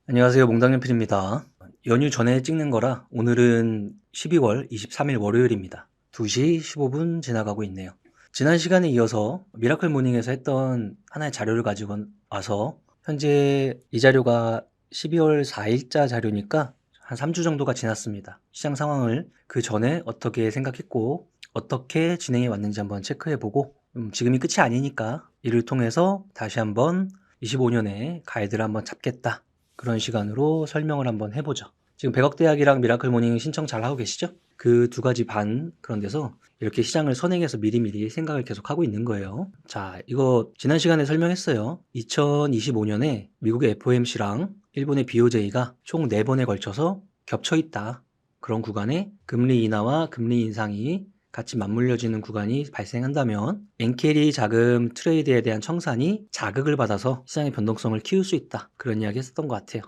안녕하세요. 몽당연필입니다. 연휴 전에 찍는 거라 오늘은 12월 23일 월요일입니다. 2시 15분 지나가고 있네요. 지난 시간에 이어서 미라클 모닝에서 했던 하나의 자료를 가지고 와서 현재 이 자료가 12월 4일자 자료니까 한 3주 정도가 지났습니다. 시장 상황을 그 전에 어떻게 생각했고 어떻게 진행해 왔는지 한번 체크해보고 지금이 끝이 아니니까 이를 통해서 다시 한번 25년의 가이드를 한번 잡겠다. 그런 시간으로 설명을 한번 해보죠. 지금 백억대학이랑 미라클 모닝 신청 잘 하고 계시죠? 그 두 가지 반 그런 데서 이렇게 시장을 선행해서 미리미리 생각을 계속 하고 있는 거예요. 자, 이거 지난 시간에 설명했어요. 2025년에 미국의 FOMC랑 일본의 BOJ가 총 4번에 걸쳐서 겹쳐 있다. 그런 구간에 금리 인하와 금리 인상이 같이 맞물려지는 구간이 발생한다면 엔캐리 자금 트레이드에 대한 청산이 자극을 받아서 시장의 변동성을 키울 수 있다. 그런 이야기 했었던 것 같아요.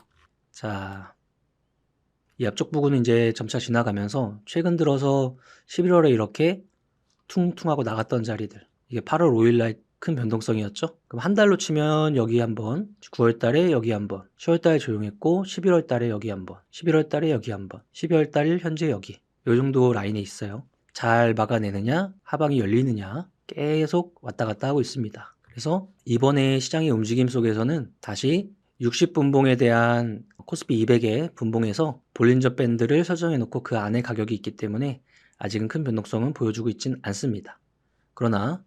자, 이 앞쪽 부분은 이제 점차 지나가면서 최근 들어서 11월에 이렇게 퉁퉁하고 나갔던 자리들, 이게 8월 5일날 큰 변동성이었죠. 그럼 한 달로 치면 여기 한번, 9월 달에 여기 한번, 10월 달에 조용했고 11월 달에 여기 한번, 11월 달에 여기 한번, 12월 달 현재 여기. 요 정도 라인에 있어요. 잘 막아내느냐, 하방이 열리느냐 계속 왔다 갔다 하고 있습니다. 그래서 이번에 시장의 움직임 속에서는 다시 60분봉에 대한 코스피 200의 분봉에서 볼린저 밴드를 설정해 놓고 그 안에 가격이 있기 때문에 아직은 큰 변동성은 보여주고 있진 않습니다. 그러나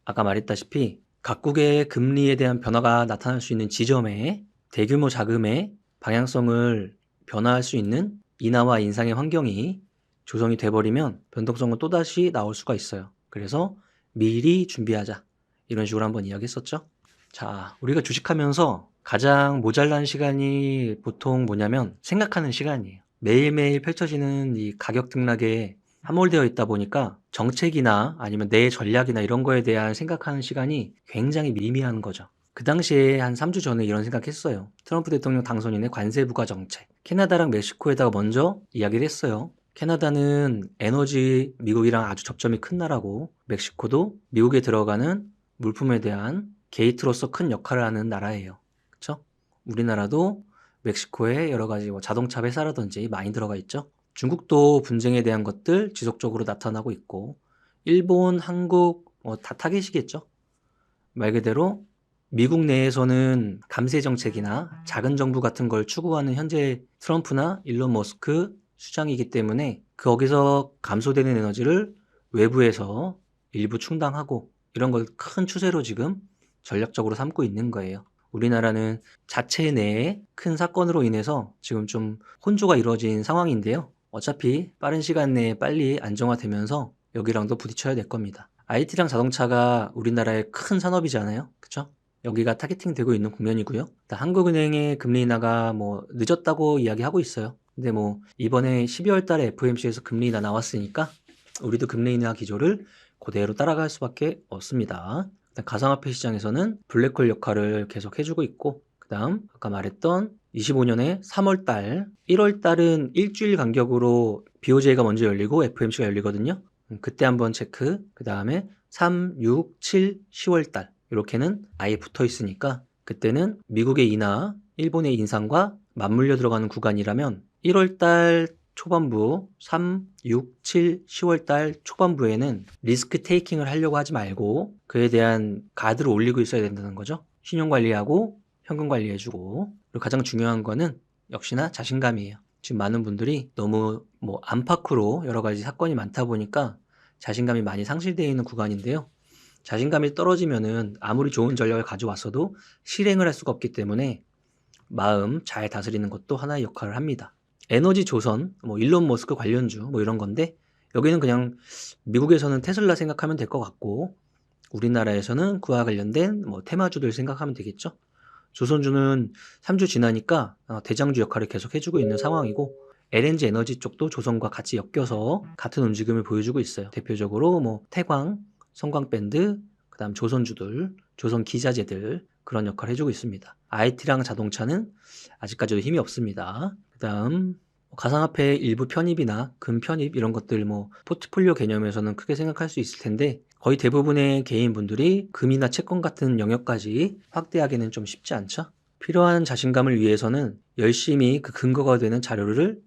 아까 말했다시피 각국의 금리에 대한 변화가 나타날 수 있는 지점에 대규모 자금의 방향성을 변화할 수 있는 인하와 인상의 환경이 조성이 돼버리면 변동성은 또다시 나올 수가 있어요. 그래서 미리 준비하자. 이런 식으로 한번 이야기했었죠. 자, 우리가 주식하면서 가장 모자란 시간이 보통 뭐냐면 생각하는 시간이에요. 매일매일 펼쳐지는 이 가격 등락에 함몰되어 있다 보니까 정책이나 아니면 내 전략이나 이런 거에 대한 생각하는 시간이 굉장히 미미한 거죠. 그 당시에 한 3주 전에 이런 생각했어요. 트럼프 대통령 당선인의 관세 부과 정책. 캐나다랑 멕시코에다가 먼저 이야기를 했어요. 캐나다는 에너지 미국이랑 아주 접점이 큰 나라고, 멕시코도 미국에 들어가는 물품에 대한 게이트로서 큰 역할을 하는 나라예요. 그쵸? 우리나라도 멕시코에 여러 가지 자동차 회사라든지 많이 들어가 있죠. 중국도 분쟁에 대한 것들 지속적으로 나타나고 있고, 일본, 한국 다 타겟이겠죠. 말 그대로 미국 내에서는 감세 정책이나 작은 정부 같은 걸 추구하는 현재 트럼프나 일론 머스크 수장이기 때문에 거기서 감소되는 에너지를 외부에서 일부 충당하고 이런 걸 큰 추세로 지금 전략적으로 삼고 있는 거예요. 우리나라는 자체 내에 큰 사건으로 인해서 지금 좀 혼조가 이루어진 상황인데요. 어차피 빠른 시간 내에 빨리 안정화되면서 여기랑도 부딪혀야 될 겁니다. IT랑 자동차가 우리나라의 큰 산업이잖아요. 그쵸? 여기가 타겟팅 되고 있는 국면이고요. 한국은행의 금리 인하가 늦었다고 이야기하고 있어요. 근데 이번에 12월 달에 FOMC에서 금리 인하 나왔으니까 우리도 금리 인하 기조를 그대로 따라갈 수밖에 없습니다. 가상화폐 시장에서는 블랙홀 역할을 계속 해주고 있고, 그 다음 아까 말했던 25년에 3월 달, 1월 달은 일주일 간격으로 BOJ가 먼저 열리고 FOMC가 열리거든요. 그때 한번 체크, 그 다음에 3, 6, 7, 10월 달 이렇게는 아예 붙어 있으니까 그때는 미국의 인하, 일본의 인상과 맞물려 들어가는 구간이라면 1월 달 초반부 3, 6, 7, 10월 달 초반부에는 리스크 테이킹을 하려고 하지 말고 그에 대한 가드를 올리고 있어야 된다는 거죠. 신용 관리하고 현금 관리해주고, 그리고 가장 중요한 거는 역시나 자신감이에요. 지금 많은 분들이 너무 안팎으로 여러 가지 사건이 많다 보니까 자신감이 많이 상실되어 있는 구간인데요. 자신감이 떨어지면은 아무리 좋은 전략을 가져왔어도 실행을 할 수가 없기 때문에 마음 잘 다스리는 것도 하나의 역할을 합니다. 에너지 조선, 일론 머스크 관련주 이런 건데, 여기는 그냥 미국에서는 테슬라 생각하면 될 것 같고 우리나라에서는 그와 관련된 테마주들 생각하면 되겠죠. 조선주는 3주 지나니까 대장주 역할을 계속 해주고 있는 상황이고, LNG 에너지 쪽도 조선과 같이 엮여서 같은 움직임을 보여주고 있어요. 대표적으로 태광, 성광밴드, 그 다음 조선주들, 조선기자재들 그런 역할을 해주고 있습니다. IT랑 자동차는 아직까지도 힘이 없습니다. 그 다음 가상화폐 일부 편입이나 금 편입 이런 것들 포트폴리오 개념에서는 크게 생각할 수 있을 텐데, 거의 대부분의 개인분들이 금이나 채권 같은 영역까지 확대하기는 좀 쉽지 않죠. 필요한 자신감을 위해서는 열심히 그 근거가 되는 자료를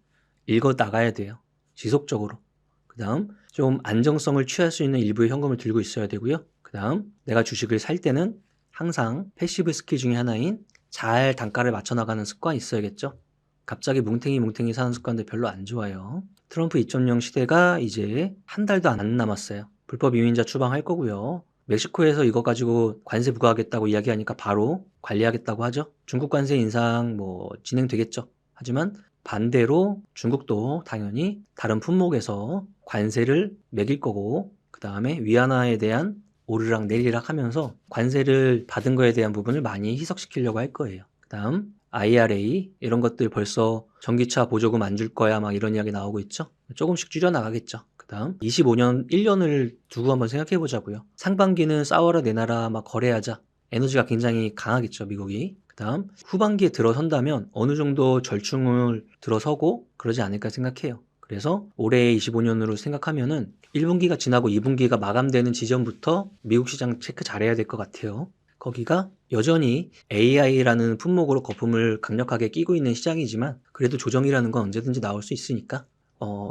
읽어 나가야 돼요. 지속적으로. 그 다음 좀 안정성을 취할 수 있는 일부의 현금을 들고 있어야 되고요. 그 다음 내가 주식을 살 때는 항상 패시브 스킬 중에 하나인 잘 단가를 맞춰 나가는 습관이 있어야겠죠. 갑자기 뭉탱이 사는 습관들 별로 안 좋아요. 트럼프 2.0 시대가 이제 한 달도 안 남았어요. 불법 이민자 추방할 거고요. 멕시코에서 이거 가지고 관세 부과하겠다고 이야기하니까 바로 관리하겠다고 하죠. 중국 관세 인상 뭐 진행되겠죠. 하지만 반대로 중국도 당연히 다른 품목에서 관세를 매길 거고, 그 다음에 위안화에 대한 오르락 내리락 하면서 관세를 받은 거에 대한 부분을 많이 희석시키려고 할 거예요. 그 다음 IRA 이런 것들 벌써 전기차 보조금 안 줄 거야 막 이런 이야기 나오고 있죠. 조금씩 줄여나가겠죠. 그 다음 25년 1년을 두고 한번 생각해 보자고요. 상반기는 싸워라 내놔라 막 거래하자. 에너지가 굉장히 강하겠죠, 미국이. 그 다음 후반기에 들어선다면 어느 정도 절충을 들어서고 그러지 않을까 생각해요. 그래서 올해 25년으로 생각하면은 1분기가 지나고 2분기가 마감되는 지점부터 미국 시장 체크 잘해야 될 것 같아요. 거기가 여전히 AI라는 품목으로 거품을 강력하게 끼고 있는 시장이지만 그래도 조정이라는 건 언제든지 나올 수 있으니까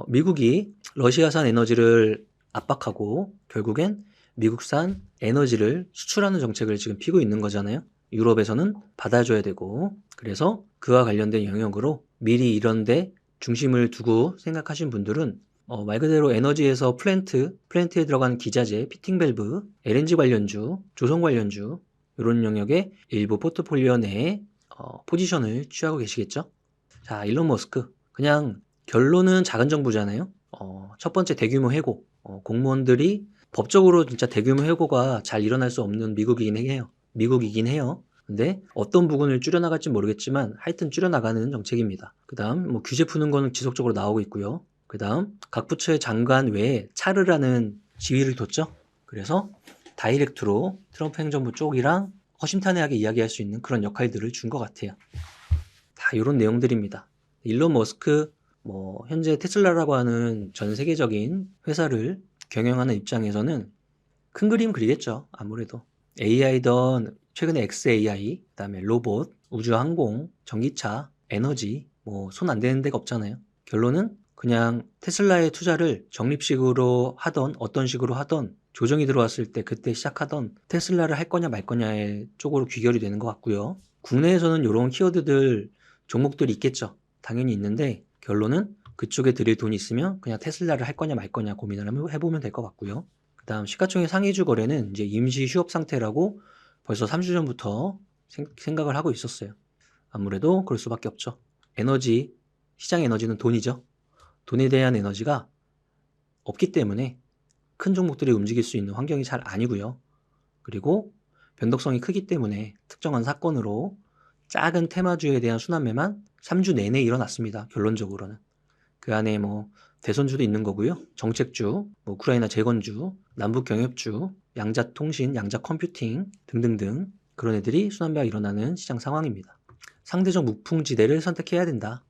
미국이 러시아산 에너지를 압박하고 결국엔 미국산 에너지를 수출하는 정책을 지금 피고 있는 거잖아요. 유럽에서는 받아줘야 되고, 그래서 그와 관련된 영역으로 미리 이런데 중심을 두고 생각하신 분들은 말 그대로 에너지에서 플랜트에 들어가는 기자재, 피팅 밸브, LNG 관련주, 조선 관련주 이런 영역의 일부 포트폴리오 내에 포지션을 취하고 계시겠죠. 자, 일론 머스크. 그냥 결론은 작은 정부잖아요. 첫 번째 대규모 해고. 공무원들이 법적으로 진짜 대규모 해고가 잘 일어날 수 없는 미국이긴 해요. 근데 어떤 부분을 줄여나갈지 모르겠지만 하여튼 줄여나가는 정책입니다. 그 다음 뭐 규제 푸는 거는 지속적으로 나오고 있고요. 그 다음 각 부처의 장관 외에 차르라는 지위를 뒀죠. 그래서 다이렉트로 트럼프 행정부 쪽이랑 허심탄회하게 이야기할 수 있는 그런 역할들을 준 것 같아요. 다 이런 내용들입니다. 일론 머스크 현재 테슬라라고 하는 전 세계적인 회사를 경영하는 입장에서는 큰 그림 그리겠죠. 아무래도 AI던 최근에 XAI, 그다음에 로봇, 우주항공, 전기차, 에너지 손 안 대는 데가 없잖아요. 결론은 그냥 테슬라의 투자를 적립식으로 하던 어떤 식으로 하던 조정이 들어왔을 때 그때 시작하던 테슬라를 할 거냐 말 거냐의 쪽으로 귀결이 되는 것 같고요. 국내에서는 이런 키워드들 종목들이 있겠죠. 당연히 있는데 결론은 그쪽에 들일 돈이 있으면 그냥 테슬라를 할 거냐 말 거냐 고민을 한번 해보면 될 것 같고요. 그 다음 시가총액 상위주 거래는 이제 임시 휴업 상태라고 벌써 3주 전부터 생각을 하고 있었어요. 아무래도 그럴 수밖에 없죠. 시장 에너지는 돈이죠. 돈에 대한 에너지가 없기 때문에 큰 종목들이 움직일 수 있는 환경이 잘 아니고요. 그리고 변동성이 크기 때문에 특정한 사건으로 작은 테마주에 대한 순환매만 3주 내내 일어났습니다. 결론적으로는. 그 안에 대선주도 있는 거고요. 정책주, 우크라이나 재건주, 남북경협주, 양자통신, 양자컴퓨팅 등등등 그런 애들이 순환매가 일어나는 시장 상황입니다. 상대적 무풍지대를 선택해야 된다.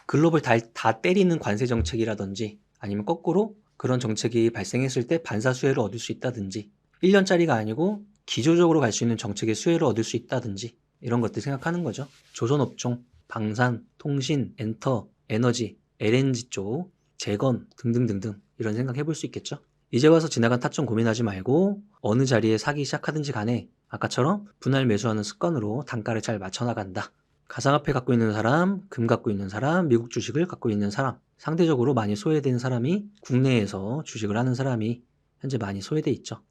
글로벌 다 때리는 관세 정책이라든지 아니면 거꾸로 그런 정책이 발생했을 때 반사 수혜를 얻을 수 있다든지 1년짜리가 아니고 기조적으로 갈 수 있는 정책의 수혜를 얻을 수 있다든지 이런 것들 생각하는 거죠. 조선업종, 방산, 통신, 엔터, 에너지, LNG 쪽, 재건 등등등등 이런 생각 해볼 수 있겠죠. 이제 와서 지나간 타점 고민하지 말고 어느 자리에 사기 시작하든지 간에 아까처럼 분할 매수하는 습관으로 단가를 잘 맞춰나간다. 가상화폐 갖고 있는 사람, 금 갖고 있는 사람, 미국 주식을 갖고 있는 사람, 상대적으로 많이 소외된 사람이 국내에서 주식을 하는 사람이 현재 많이 소외돼 있죠.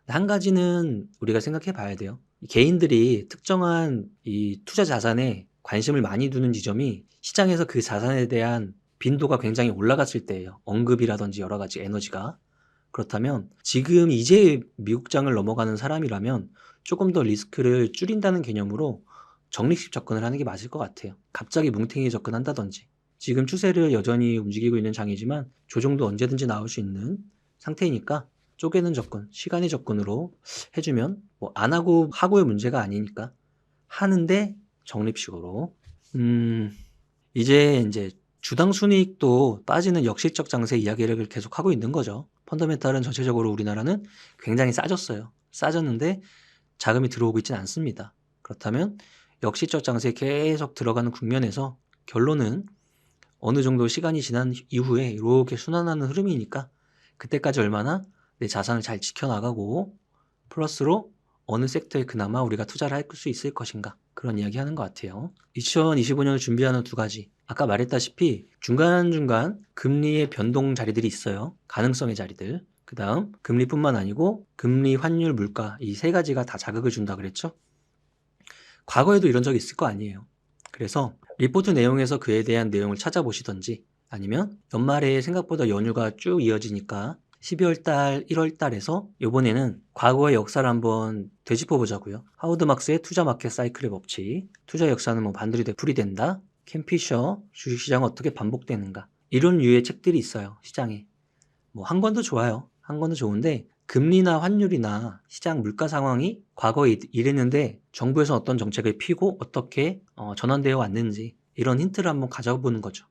한 가지는 우리가 생각해 봐야 돼요. 개인들이 특정한 이 투자 자산에 관심을 많이 두는 지점이 시장에서 그 자산에 대한 빈도가 굉장히 올라갔을 때예요. 언급이라든지 여러 가지 에너지가. 그렇다면 지금 이제 미국장을 넘어가는 사람이라면 조금 더 리스크를 줄인다는 개념으로 적립식 접근을 하는 게 맞을 것 같아요. 갑자기 뭉탱이 접근한다든지. 지금 추세를 여전히 움직이고 있는 장이지만 조정도 언제든지 나올 수 있는 상태이니까 쪼개는 접근, 시간의 접근으로 해주면 안 하고의 문제가 아니니까 하는데 적립식으로. 이제 주당 순이익도 빠지는 역실적 장세 이야기를 계속 하고 있는 거죠. 펀더멘탈은 전체적으로 우리나라는 굉장히 싸졌어요. 싸졌는데 자금이 들어오고 있지는 않습니다. 그렇다면 역시적 장세에 계속 들어가는 국면에서 결론은 어느 정도 시간이 지난 이후에 이렇게 순환하는 흐름이니까 그때까지 얼마나 내 자산을 잘 지켜나가고 플러스로 어느 섹터에 그나마 우리가 투자를 할 수 있을 것인가, 그런 이야기 하는 것 같아요. 2025년을 준비하는 두 가지, 아까 말했다시피 중간중간 금리의 변동 자리들이 있어요. 가능성의 자리들. 그 다음 금리뿐만 아니고 금리, 환율, 물가, 이 세 가지가 다 자극을 준다 그랬죠. 과거에도 이런 적이 있을 거 아니에요. 그래서 리포트 내용에서 그에 대한 내용을 찾아보시던지, 아니면 연말에 생각보다 연휴가 쭉 이어지니까 12월 달, 1월 달에서 이번에는 과거의 역사를 한번 되짚어 보자고요. 하워드 막스의 투자 마켓 사이클의 법칙, 투자 역사는 뭐 반들이 되풀이된다, 켄 피셔, 주식시장은 어떻게 반복되는가, 이런 류의 책들이 있어요, 시장에. 뭐 한 권도 좋아요. 한 권도 좋은데 금리나 환율이나 시장 물가 상황이 과거에 이랬는데 정부에서 어떤 정책을 피고 어떻게 전환되어 왔는지, 이런 힌트를 한번 가져보는 거죠.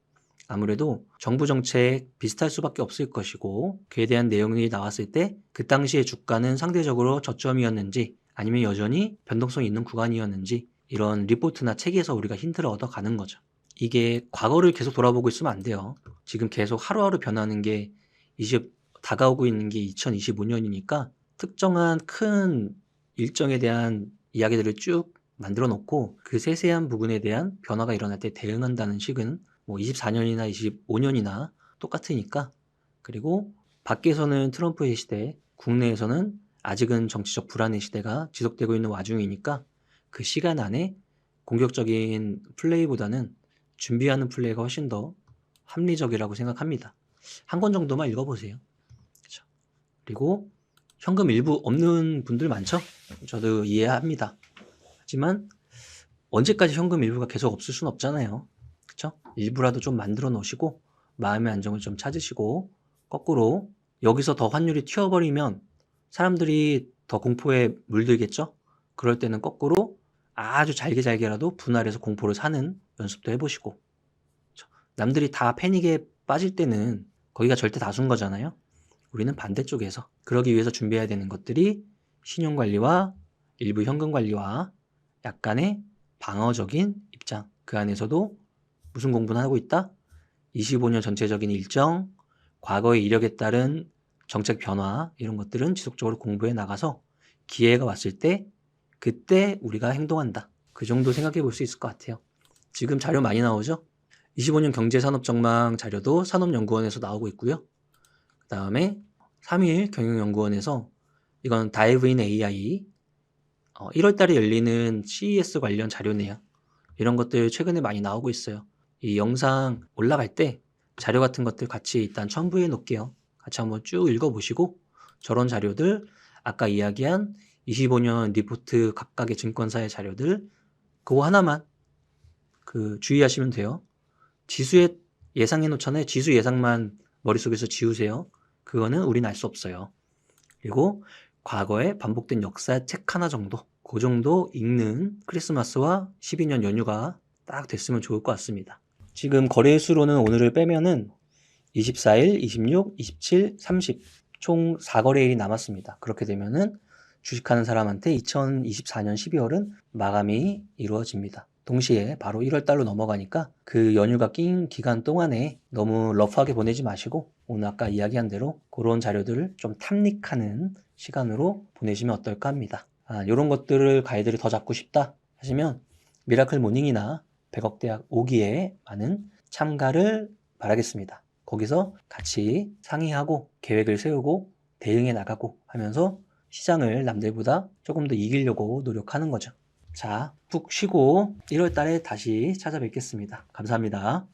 아무래도 정부 정책 비슷할 수밖에 없을 것이고, 그에 대한 내용이 나왔을 때 그 당시의 주가는 상대적으로 저점이었는지 아니면 여전히 변동성이 있는 구간이었는지, 이런 리포트나 책에서 우리가 힌트를 얻어가는 거죠. 이게 과거를 계속 돌아보고 있으면 안 돼요. 지금 계속 하루하루 변하는 게 이제 다가오고 있는 게 2025년이니까 특정한 큰 일정에 대한 이야기들을 쭉 만들어 놓고 그 세세한 부분에 대한 변화가 일어날 때 대응한다는 식은 뭐 24년이나 25년이나 똑같으니까. 그리고 밖에서는 트럼프의 시대, 국내에서는 아직은 정치적 불안의 시대가 지속되고 있는 와중이니까 그 시간 안에 공격적인 플레이보다는 준비하는 플레이가 훨씬 더 합리적이라고 생각합니다. 한 권 정도만 읽어보세요. 그쵸? 그리고 현금 일부 없는 분들 많죠? 저도 이해합니다. 하지만 언제까지 현금 일부가 계속 없을 순 없잖아요. 그쵸? 일부라도 좀 만들어 놓으시고 마음의 안정을 좀 찾으시고, 거꾸로 여기서 더 환율이 튀어버리면 사람들이 더 공포에 물들겠죠? 그럴 때는 거꾸로 아주 잘게라도 분할해서 공포를 사는 연습도 해보시고. 그쵸? 남들이 다 패닉에 빠질 때는 거기가 절대 다수인 거잖아요. 우리는 반대쪽에서. 그러기 위해서 준비해야 되는 것들이 신용관리와 일부 현금관리와 약간의 방어적인 입장. 그 안에서도 무슨 공부는 하고 있다? 25년 전체적인 일정, 과거의 이력에 따른 정책 변화, 이런 것들은 지속적으로 공부해 나가서 기회가 왔을 때 그때 우리가 행동한다. 그 정도 생각해 볼 수 있을 것 같아요. 지금 자료 많이 나오죠? 25년 경제산업 전망 자료도 산업연구원에서 나오고 있고요. 그 다음에 3일 경영연구원에서, 이건 다이브인 AI 1월 달에 열리는 CES 관련 자료네요. 이런 것들 최근에 많이 나오고 있어요. 이 영상 올라갈 때 자료 같은 것들 같이 일단 첨부해 놓을게요. 같이 한번 쭉 읽어보시고, 저런 자료들, 아까 이야기한 25년 리포트 각각의 증권사의 자료들, 그거 하나만 주의하시면 돼요. 지수에 예상해 놓잖아요. 지수 예상만 머릿속에서 지우세요. 그거는 우린 알 수 없어요. 그리고 과거에 반복된 역사 책 하나 정도, 그 정도 읽는 크리스마스와 12년 연휴가 딱 됐으면 좋을 것 같습니다. 지금 거래수로는 오늘을 빼면은 24일, 26, 27, 30 총 4거래일이 남았습니다. 그렇게 되면은 주식하는 사람한테 2024년 12월은 마감이 이루어집니다. 동시에 바로 1월 달로 넘어가니까 그 연휴가 낀 기간 동안에 너무 러프하게 보내지 마시고 오늘 아까 이야기한 대로 그런 자료들을 좀 탐닉하는 시간으로 보내시면 어떨까 합니다. 이런 것들을 가이드를 더 잡고 싶다 하시면 미라클 모닝이나 100억 대학 5기에 많은 참가를 바라겠습니다. 거기서 같이 상의하고 계획을 세우고 대응해 나가고 하면서 시장을 남들보다 조금 더 이기려고 노력하는 거죠. 자, 푹 쉬고 1월 달에 다시 찾아뵙겠습니다. 감사합니다.